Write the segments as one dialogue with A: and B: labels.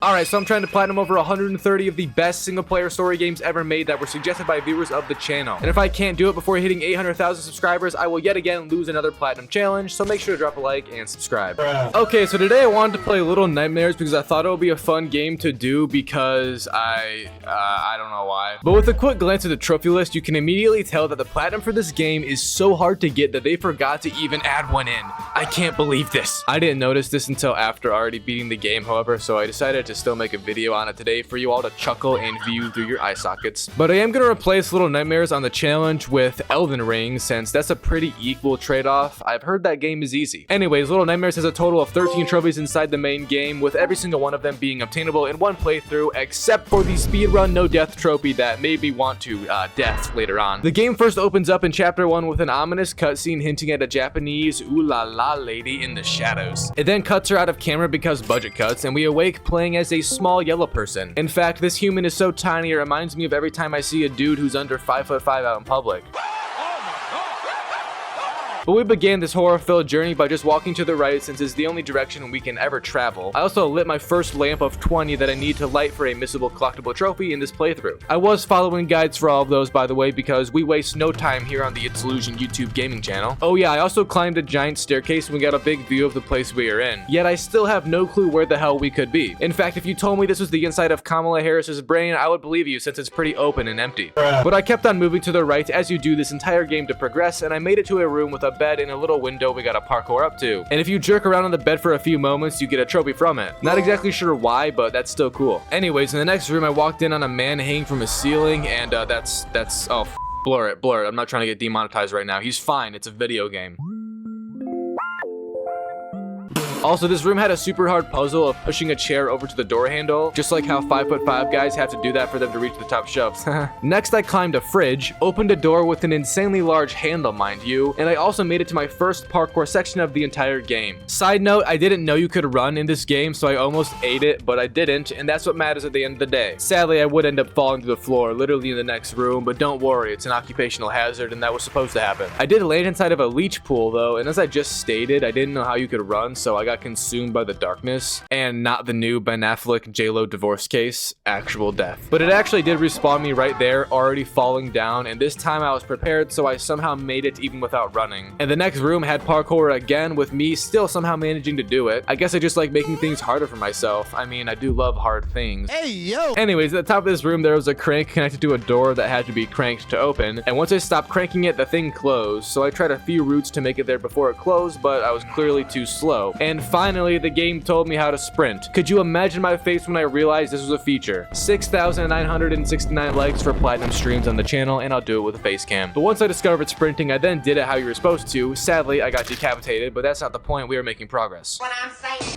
A: Alright, so I'm trying to platinum over 130 of the best single-player story games ever made that were suggested by viewers of the channel. And if I can't do it before hitting 800,000 subscribers, I will yet again lose another platinum challenge, so make sure to drop a like and subscribe. Okay, so today I wanted to play Little Nightmares because I thought it would be a fun game to do because I don't know why. But with a quick glance at the trophy list, you can immediately tell that the platinum for this game is so hard to get that they forgot to even add one in. I can't believe this. I didn't notice this until after already beating the game, however, so I decided to still make a video on it today for you all to chuckle and view through your eye sockets. But I am going to replace Little Nightmares on the challenge with Elden Ring, since that's a pretty equal trade-off. I've heard that game is easy. Anyways, Little Nightmares has a total of 13 trophies inside the main game, with every single one of them being obtainable in one playthrough, except for the speedrun no death trophy that made me want to death later on. The game first opens up in chapter 1 with an ominous cutscene hinting at a Japanese ooh la la lady in the shadows. It then cuts her out of camera because budget cuts, and we awake playing as a small yellow person. In fact, this human is so tiny it reminds me of every time I see a dude who's under 5'5" out in public. But we began this horror-filled journey by just walking to the right, since it's the only direction we can ever travel. I also lit my first lamp of 20 that I need to light for a missable collectible trophy in this playthrough. I was following guides for all of those, by the way, because we waste no time here on the Its Ilusion YouTube gaming channel. Oh yeah, I also climbed a giant staircase and we got a big view of the place we are in. Yet I still have no clue where the hell we could be. In fact, if you told me this was the inside of Kamala Harris's brain, I would believe you, since it's pretty open and empty. But I kept on moving to the right as you do this entire game to progress, and I made it to a room with a bed and a little window we gotta parkour up to. And if you jerk around on the bed for a few moments, you get a trophy from it. Not exactly sure why, but that's still cool. Anyways, in the next room, I walked in on a man hanging from a ceiling, and oh, blur it. I'm not trying to get demonetized right now. He's fine, it's a video game. Also, this room had a super hard puzzle of pushing a chair over to the door handle, just like how 5'5" guys have to do that for them to reach the top shelves. Next, I climbed a fridge, opened a door with an insanely large handle, mind you, and I also made it to my first parkour section of the entire game. Side note, I didn't know you could run in this game, so I almost ate it, but I didn't, and that's what matters at the end of the day. Sadly, I would end up falling to the floor, literally in the next room, but don't worry, it's an occupational hazard, and that was supposed to happen. I did land inside of a leech pool, though, and as I just stated, I didn't know how you could run, so I got consumed by the darkness, and not the new Ben Affleck J-Lo divorce case, actual death. But it actually did respawn me right there, already falling down, and this time I was prepared, so I somehow made it even without running. And the next room had parkour again, with me still somehow managing to do it. I guess I just like making things harder for myself. I mean, I do love hard things. Hey, yo! Anyways, at the top of this room, there was a crank connected to a door that had to be cranked to open, and once I stopped cranking it, the thing closed, so I tried a few routes to make it there before it closed, but I was clearly too slow. And finally, the game told me how to sprint. Could you imagine my face when I realized this was a feature? 6,969 likes for platinum streams on the channel, and I'll do it with a face cam. But once I discovered sprinting, I then did it how you were supposed to. Sadly, I got decapitated, but that's not the point. We are making progress.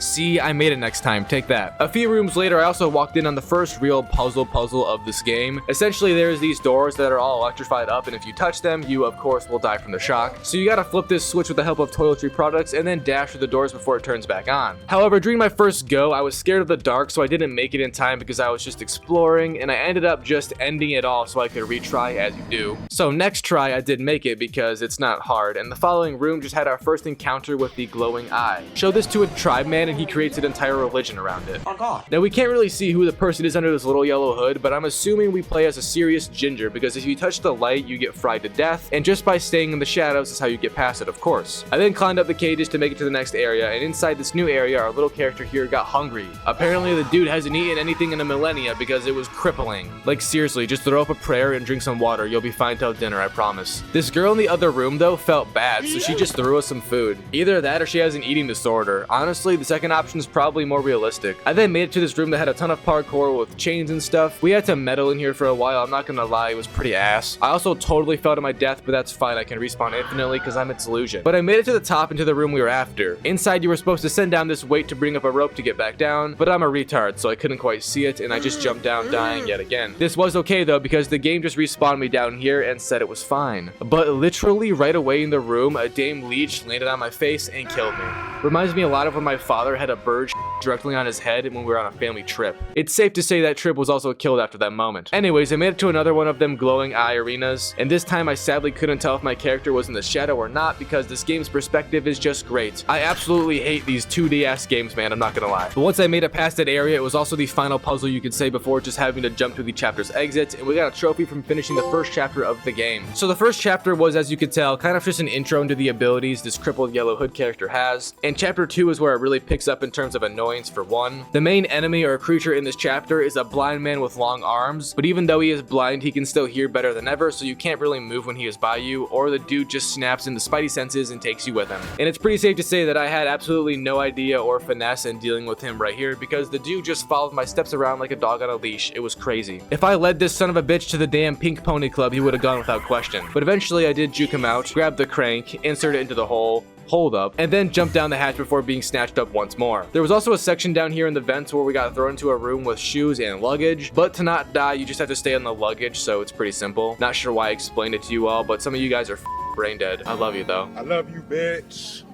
A: See, I made it next time. Take that. A few rooms later, I also walked in on the first real puzzle of this game. Essentially, there's these doors that are all electrified up, and if you touch them, you of course will die from the shock. So you gotta flip this switch with the help of toiletry products and then dash through the doors before it turns back on. However, during my first go, I was scared of the dark, so I didn't make it in time because I was just exploring, and I ended up just ending it all so I could retry as you do. So next try, I did make it because it's not hard, and the following room just had our first encounter with the glowing eye. Show this to a tribe man and he creates an entire religion around it. Oh God. Now we can't really see who the person is under this little yellow hood, but I'm assuming we play as a serious ginger because if you touch the light, you get fried to death, and just by staying in the shadows is how you get past it, of course. I then climbed up the cages to make it to the next area, and inside this new area, our little character here got hungry. Apparently the dude hasn't eaten anything in a millennia because it was crippling. Like seriously, just throw up a prayer and drink some water. You'll be fine till dinner, I promise. This girl in the other room though felt bad, so she just threw us some food. Either that or she has an eating disorder. Honestly, the second option is probably more realistic. I then made it to this room that had a ton of parkour with chains and stuff. We had to meddle in here for a while, I'm not gonna lie, it was pretty ass. I also totally fell to my death, but that's fine, I can respawn infinitely because I'm Its Ilusion. But I made it to the top into the room we were after. Inside you were supposed to send down this weight to bring up a rope to get back down, but I'm a retard, so I couldn't quite see it, and I just jumped down, dying yet again. This was okay though, because the game just respawned me down here and said it was fine. But literally right away in the room, a dame leech landed on my face and killed me. Reminds me a lot of when my father had a bird directly on his head when we were on a family trip. It's safe to say that trip was also killed after that moment. Anyways, I made it to another one of them glowing eye arenas, and this time I sadly couldn't tell if my character was in the shadow or not because this game's perspective is just great. I absolutely hate these 2D ass games, man, I'm not gonna lie. But once I made it past that area, it was also the final puzzle you could say before just having to jump through the chapter's exits, and we got a trophy from finishing the first chapter of the game. So the first chapter was, as you could tell, kind of just an intro into the abilities this crippled yellow hood character has, and chapter 2 is where it really picks up in terms of annoyance for one. The main enemy or creature in this chapter is a blind man with long arms, but even though he is blind, he can still hear better than ever, so you can't really move when he is by you, or the dude just snaps into spidey senses and takes you with him. And it's pretty safe to say that I had absolutely no idea or finesse in dealing with him right here, because the dude just followed my steps around like a dog on a leash. It was crazy. If I led this son of a bitch to the damn pink pony club, he would have gone without question. But eventually I did juke him out, grab the crank, insert it into the hole, hold up, and then jump down the hatch before being snatched up once more. There was also a section down here in the vents where we got thrown into a room with shoes and luggage, but to not die, you just have to stay on the luggage, so it's pretty simple. Not sure why I explained it to you all, but some of you guys are brain dead. I love you though.
B: I love you, bitch.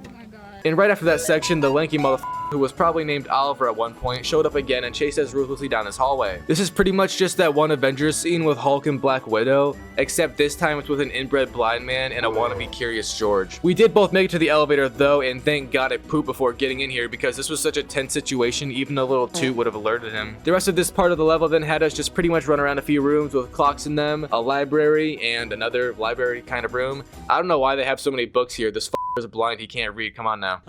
A: And right after that section, the lanky motherfucker, who was probably named Oliver at one point, showed up again and chased us ruthlessly down his hallway. This is pretty much just that one Avengers scene with Hulk and Black Widow, except this time it's with an inbred blind man and a wannabe Curious George. We did both make it to the elevator though, and thank God I pooped before getting in here because this was such a tense situation, even a little toot would have alerted him. The rest of this part of the level then had us just pretty much run around a few rooms with clocks in them, a library, and another library kind of room. I don't know why they have so many books here. This is blind, he can't read, come on now.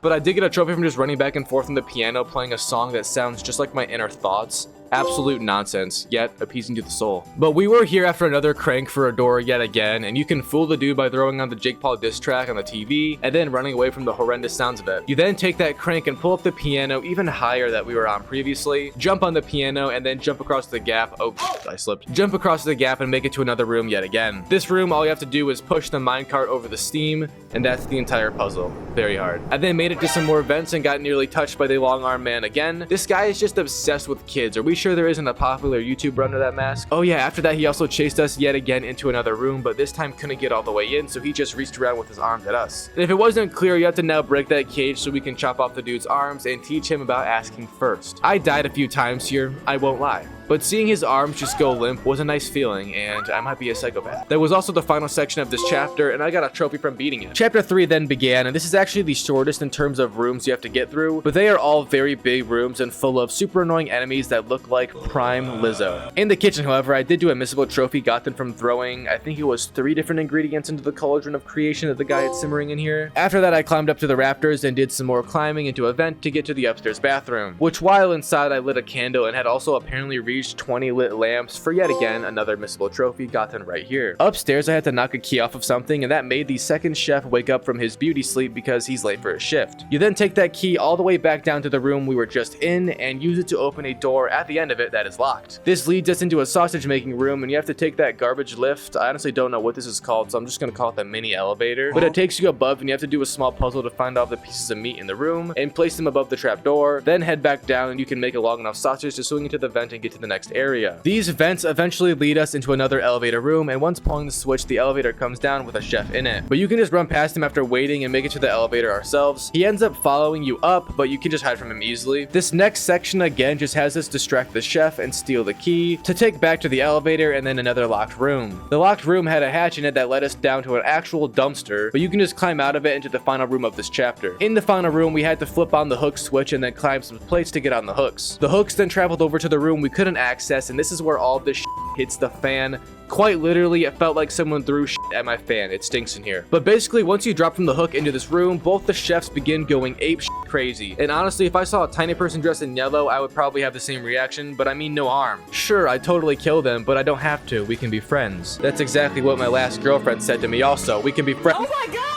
A: But I did get a trophy from just running back and forth on the piano playing a song that sounds just like my inner thoughts. Absolute nonsense, yet appeasing to the soul. But we were here after another crank for a door yet again, and you can fool the dude by throwing on the Jake Paul diss track on the TV, and then running away from the horrendous sounds of it. You then take that crank and pull up the piano even higher that we were on previously, jump on the piano, and then jump across the gap. Oh, I slipped. Jump across the gap and make it to another room yet again. This room, all you have to do is push the minecart over the steam, and that's the entire puzzle. Very hard. I then made it to some more vents and got nearly touched by the long arm man again. This guy is just obsessed with kids. Are we sure there isn't a popular YouTuber under that mask? Oh yeah, after that he also chased us yet again into another room, but this time couldn't get all the way in, so he just reached around with his arms at us. And if it wasn't clear, you have to now break that cage so we can chop off the dude's arms and teach him about asking first. I died a few times here, I won't lie. But seeing his arms just go limp was a nice feeling, and I might be a psychopath. That was also the final section of this chapter, and I got a trophy from beating it. Chapter 3 then began, and this is actually the shortest in terms of rooms you have to get through, but they are all very big rooms and full of super annoying enemies that look like prime Lizzo. In the kitchen, however, I did do a missable trophy, got them from throwing, I think it was 3 different ingredients into the cauldron of creation that the guy had simmering in here. After that, I climbed up to the rafters and did some more climbing into a vent to get to the upstairs bathroom, which while inside I lit a candle and had also apparently reached 20 lit lamps for yet again another missable trophy gotten right here. Upstairs, I had to knock a key off of something, and that made the second chef wake up from his beauty sleep because he's late for his shift. You then take that key all the way back down to the room we were just in and use it to open a door at the end of it that is locked. This leads us into a sausage making room, and you have to take that garbage lift. I honestly don't know what this is called, so I'm just gonna call it the mini elevator, but it takes you above and you have to do a small puzzle to find all the pieces of meat in the room and place them above the trap door, then head back down and you can make a long enough sausage to swing into the vent and get to the next area. These vents eventually lead us into another elevator room, and once pulling the switch, the elevator comes down with a chef in it. But you can just run past him after waiting and make it to the elevator ourselves. He ends up following you up, but you can just hide from him easily. This next section again just has us distract the chef and steal the key to take back to the elevator and then another locked room. The locked room had a hatch in it that led us down to an actual dumpster, but you can just climb out of it into the final room of this chapter. In the final room, we had to flip on the hook switch and then climb some plates to get on the hooks. The hooks then traveled over to the room we couldn't access, and this is where all this hits the fan. Quite literally, it felt like someone threw at my fan. It stinks in here. But basically, once you drop from the hook into this room, both the chefs begin going ape crazy. And honestly, if I saw a tiny person dressed in yellow, I would probably have the same reaction, but I mean no harm. Sure, I totally kill them, but I don't have to. We can be friends. That's exactly what my last girlfriend said to me also. We can be friends. Oh my god!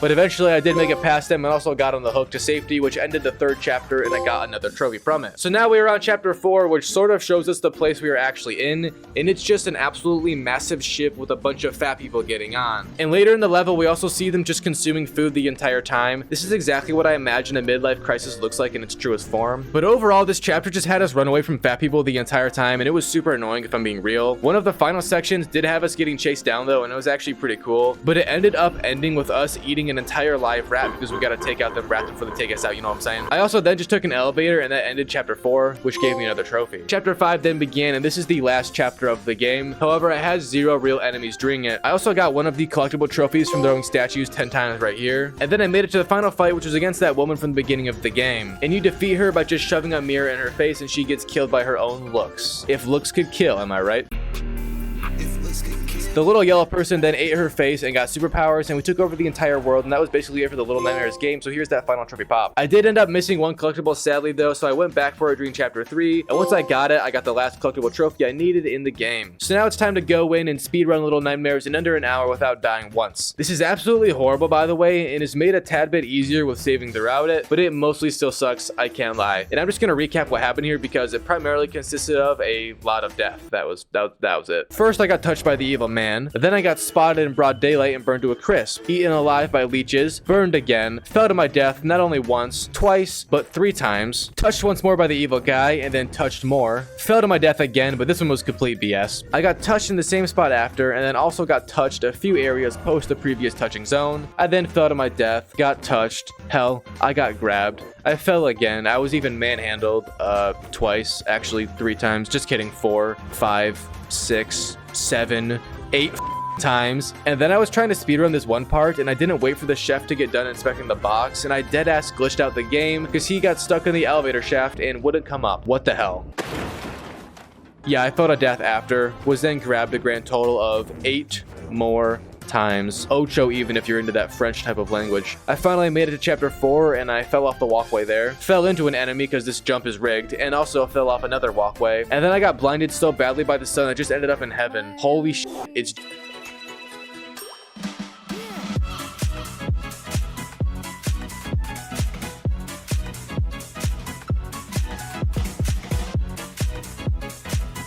A: But eventually I did make it past them and also got on the hook to safety, which ended the third chapter, and I got another trophy from it. So now we are on chapter 4, which sort of shows us the place we are actually in, and it's just an absolutely massive ship with a bunch of fat people getting on. And later in the level, we also see them just consuming food the entire time. This is exactly what I imagine a midlife crisis looks like in its truest form. But overall, this chapter just had us run away from fat people the entire time, and it was super annoying if I'm being real. One of the final sections did have us getting chased down though, and it was actually pretty cool, but it ended up ending with us eating an entire live rat because we gotta take out them rats before they take us out, you know what I'm saying? I also then just took an elevator, and that ended chapter 4, which gave me another trophy. Chapter 5 then began, and this is the last chapter of the game. However, it has 0 real enemies during it. I also got one of the collectible trophies from throwing statues 10 times right here. And then I made it to the final fight, which was against that woman from the beginning of the game. And you defeat her by just shoving a mirror in her face, and she gets killed by her own looks. If looks could kill, am I right? The little yellow person then ate her face and got superpowers, and we took over the entire world, and that was basically it for the Little Nightmares game. So here's that final trophy pop. I did end up missing one collectible, sadly though, so I went back for it during chapter 3, and once I got it, I got the last collectible trophy I needed in the game. So now it's time to go in and speedrun Little Nightmares in under an hour without dying once. This is absolutely horrible, by the way, and is made a tad bit easier with saving throughout it, but it mostly still sucks, I can't lie. And I'm just gonna recap what happened here because it primarily consisted of a lot of death. That was it. First, I got touched by the evil man. Then I got spotted in broad daylight and burned to a crisp, eaten alive by leeches, burned again, fell to my death not only once, twice, but 3 times, touched once more by the evil guy, and then touched more, fell to my death again, but this one was complete BS. I got touched in the same spot after, and then also got touched a few areas post the previous touching zone. I then fell to my death, got touched, hell, I got grabbed, I fell again, I was even manhandled, twice, actually 3 times, just kidding, 4, 5, 6, 7, 8 times. And then I was trying to speedrun this one part, and I didn't wait for the chef to get done inspecting the box, and I deadass glitched out the game because he got stuck in the elevator shaft and wouldn't come up. What the hell? Yeah, I fell to death after, was then grabbed a grand total of 8 more times. Ocho, even if you're into that French type of language. I finally made it to chapter 4, and I fell off the walkway there. Fell into an enemy because this jump is rigged, and also fell off another walkway. And then I got blinded so badly by the sun I just ended up in heaven. Holy shit, it's